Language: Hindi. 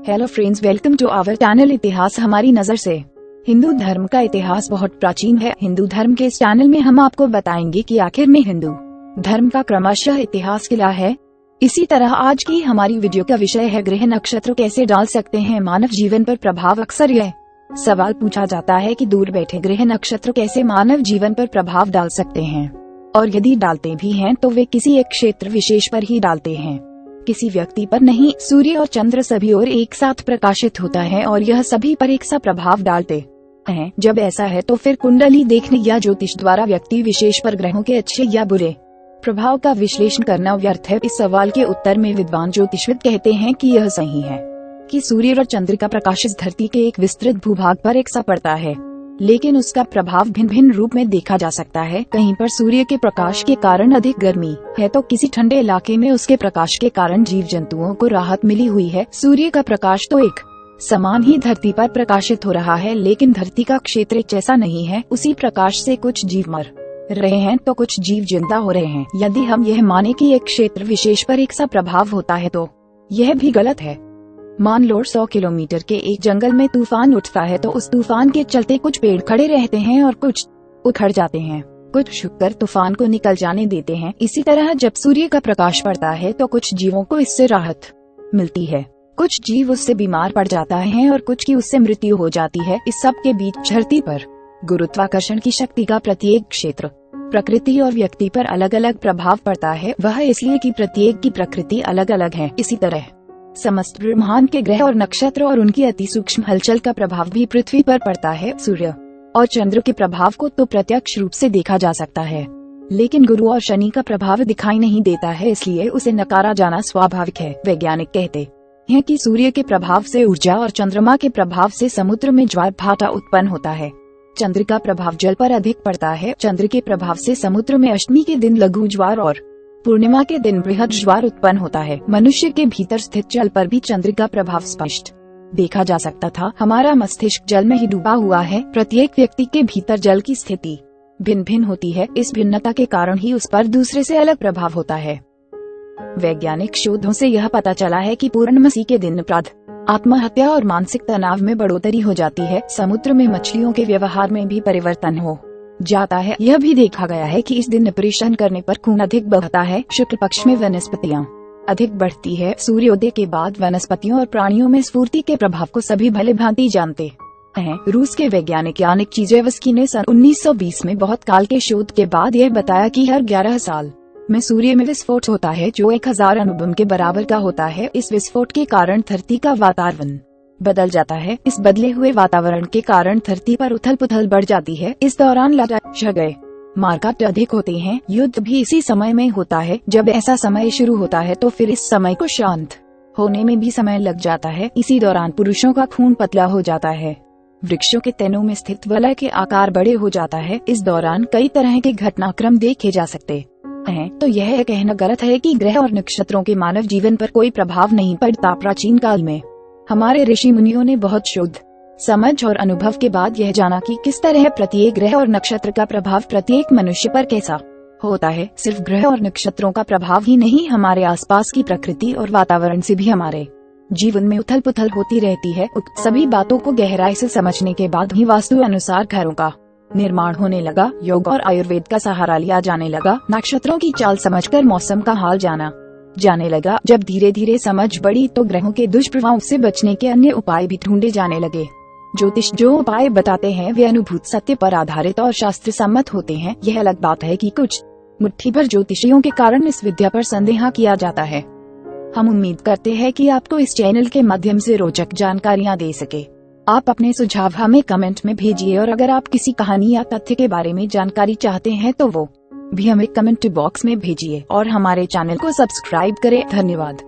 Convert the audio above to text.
Hello friends, welcome to our channel इतिहास हमारी नजर से। हिंदू धर्म का इतिहास बहुत प्राचीन है। हिंदू धर्म के इस चैनल में हम आपको बताएंगे कि आखिर में हिंदू धर्म का क्रमशः इतिहास क्या है। इसी तरह आज की हमारी वीडियो का विषय है ग्रह नक्षत्र कैसे डाल सकते हैं मानव जीवन पर प्रभाव। अक्सर यह सवाल पूछा जाता है कि दूर बैठे ग्रह नक्षत्र कैसे मानव जीवन पर प्रभाव डाल सकते हैं, और यदि डालते भी हैं तो वे किसी एक क्षेत्र विशेष पर ही डालते हैं, किसी व्यक्ति पर नहीं। सूर्य और चंद्र सभी ओर एक साथ प्रकाशित होता है और यह सभी पर एक सा प्रभाव डालते हैं। जब ऐसा है तो फिर कुंडली देखने या ज्योतिष द्वारा व्यक्ति विशेष पर ग्रहों के अच्छे या बुरे प्रभाव का विश्लेषण करना व्यर्थ है। इस सवाल के उत्तर में विद्वान ज्योतिषविद कहते हैं कि यह सही है कि सूर्य और चंद्र का प्रकाश इस धरती के एक विस्तृत भूभाग पर एक सा पड़ता है, लेकिन उसका प्रभाव भिन्न भिन्न रूप में देखा जा सकता है। कहीं पर सूर्य के प्रकाश के कारण अधिक गर्मी है तो किसी ठंडे इलाके में उसके प्रकाश के कारण जीव जंतुओं को राहत मिली हुई है। सूर्य का प्रकाश तो एक समान ही धरती पर प्रकाशित हो रहा है, लेकिन धरती का क्षेत्र जैसा नहीं है। उसी प्रकाश से कुछ जीव मर रहे हैं तो कुछ जीव जिंदा हो रहे हैं। यदि हम यह माने कि एक क्षेत्र विशेष पर एक सा प्रभाव होता है तो यह भी गलत है। मान लो 100 किलोमीटर के एक जंगल में तूफान उठता है तो उस तूफान के चलते कुछ पेड़ खड़े रहते हैं और कुछ उखड़ जाते हैं, कुछ झुककर तूफान को निकल जाने देते हैं। इसी तरह जब सूर्य का प्रकाश पड़ता है तो कुछ जीवों को इससे राहत मिलती है, कुछ जीव उससे बीमार पड़ जाता है और कुछ की उससे मृत्यु हो जाती है। इस सब के बीच धरती पर गुरुत्वाकर्षण की शक्ति का प्रत्येक क्षेत्र, प्रकृति और व्यक्ति पर अलग अलग प्रभाव पड़ता है। वह इसलिए कि प्रत्येक की प्रकृति अलग अलग है। इसी तरह समस्त ब्रह्मांड के ग्रह और नक्षत्र और उनकी अति सूक्ष्म हलचल का प्रभाव भी पृथ्वी पर पड़ता है। सूर्य और चंद्र के प्रभाव को तो प्रत्यक्ष रूप से देखा जा सकता है, लेकिन गुरु और शनि का प्रभाव दिखाई नहीं देता है, इसलिए उसे नकारा जाना स्वाभाविक है। वैज्ञानिक कहते हैं कि सूर्य के प्रभाव से ऊर्जा और चंद्रमा के प्रभाव से समुद्र में ज्वार भाटा उत्पन्न होता है। चंद्र का प्रभाव जल पर अधिक पड़ता है। चंद्र के प्रभाव से समुद्र में अष्टमी के दिन लघु ज्वार और पूर्णिमा के दिन बृहद ज्वार उत्पन्न होता है। मनुष्य के भीतर स्थित जल पर भी चंद्र का प्रभाव स्पष्ट देखा जा सकता था। हमारा मस्तिष्क जल में ही डूबा हुआ है। प्रत्येक व्यक्ति के भीतर जल की स्थिति भिन्न भिन्न होती है। इस भिन्नता के कारण ही उस पर दूसरे से अलग प्रभाव होता है। वैज्ञानिक शोधों से यह पता चला है कि पूर्णमासी के दिन अपराध, आत्महत्या और मानसिक तनाव में बढ़ोतरी हो जाती है। समुद्र में मछलियों के व्यवहार में भी परिवर्तन हो जाता है। यह भी देखा गया है कि इस दिन ऑपरेशन करने पर खून अधिक बहता है। शुक्ल पक्ष में वनस्पतियाँ अधिक बढ़ती है। सूर्योदय के बाद वनस्पतियों और प्राणियों में स्फूर्ति के प्रभाव को सभी भली भांति जानते हैं। रूस के वैज्ञानिक यानिक चीजेवस्की ने सन 1920 में बहुत काल के शोध के बाद यह बताया कि हर 11 साल में सूर्य में विस्फोट होता है, जो 1000 अणुबम के बराबर का होता है। इस विस्फोट के कारण धरती का वातावरण बदल जाता है। इस बदले हुए वातावरण के कारण धरती पर उथल पुथल बढ़ जाती है। इस दौरान लड़ाई झगड़े मारकाट अधिक होते हैं। युद्ध भी इसी समय में होता है। जब ऐसा समय शुरू होता है तो फिर इस समय को शांत होने में भी समय लग जाता है। इसी दौरान पुरुषों का खून पतला हो जाता है। वृक्षों के तनों में स्थित वलय के आकार बड़े हो जाता है। इस दौरान कई तरह के घटनाक्रम देखे जा सकते हैं। तो यह कहना गलत है कि ग्रह और नक्षत्रों के मानव जीवन पर कोई प्रभाव नहीं पड़ता। प्राचीन काल में हमारे ऋषि मुनियों ने बहुत शोध, समझ और अनुभव के बाद यह जाना कि किस तरह प्रत्येक ग्रह और नक्षत्र का प्रभाव प्रत्येक मनुष्य पर कैसा होता है। सिर्फ ग्रह और नक्षत्रों का प्रभाव ही नहीं, हमारे आसपास की प्रकृति और वातावरण से भी हमारे जीवन में उथल पुथल होती रहती है। उक्त सभी बातों को गहराई से समझने के बाद ही वास्तु अनुसार घरों का निर्माण होने लगा। योग और आयुर्वेद का सहारा लिया जाने लगा। नक्षत्रों की चाल समझकर मौसम का हाल जाने लगा। जब धीरे धीरे समझ बढ़ी तो ग्रहों के दुष्प्रभाव से बचने के अन्य उपाय भी ढूंढे जाने लगे। ज्योतिष जो उपाय बताते हैं वे अनुभूत सत्य पर आधारित और शास्त्र सम्मत होते हैं। यह अलग बात है कि कुछ मुट्ठी भर ज्योतिषियों के कारण इस विद्या पर संदेह किया जाता है। हम उम्मीद करते हैं कि आपको इस चैनल के माध्यम से रोचक जानकारियाँ दे सके। आप अपने सुझाव हमें कमेंट में भेजिए, और अगर आप किसी कहानी या तथ्य के बारे में जानकारी चाहते हैं तो वो भी हमें कमेंट बॉक्स में भेजिए और हमारे चैनल को सब्सक्राइब करें। धन्यवाद।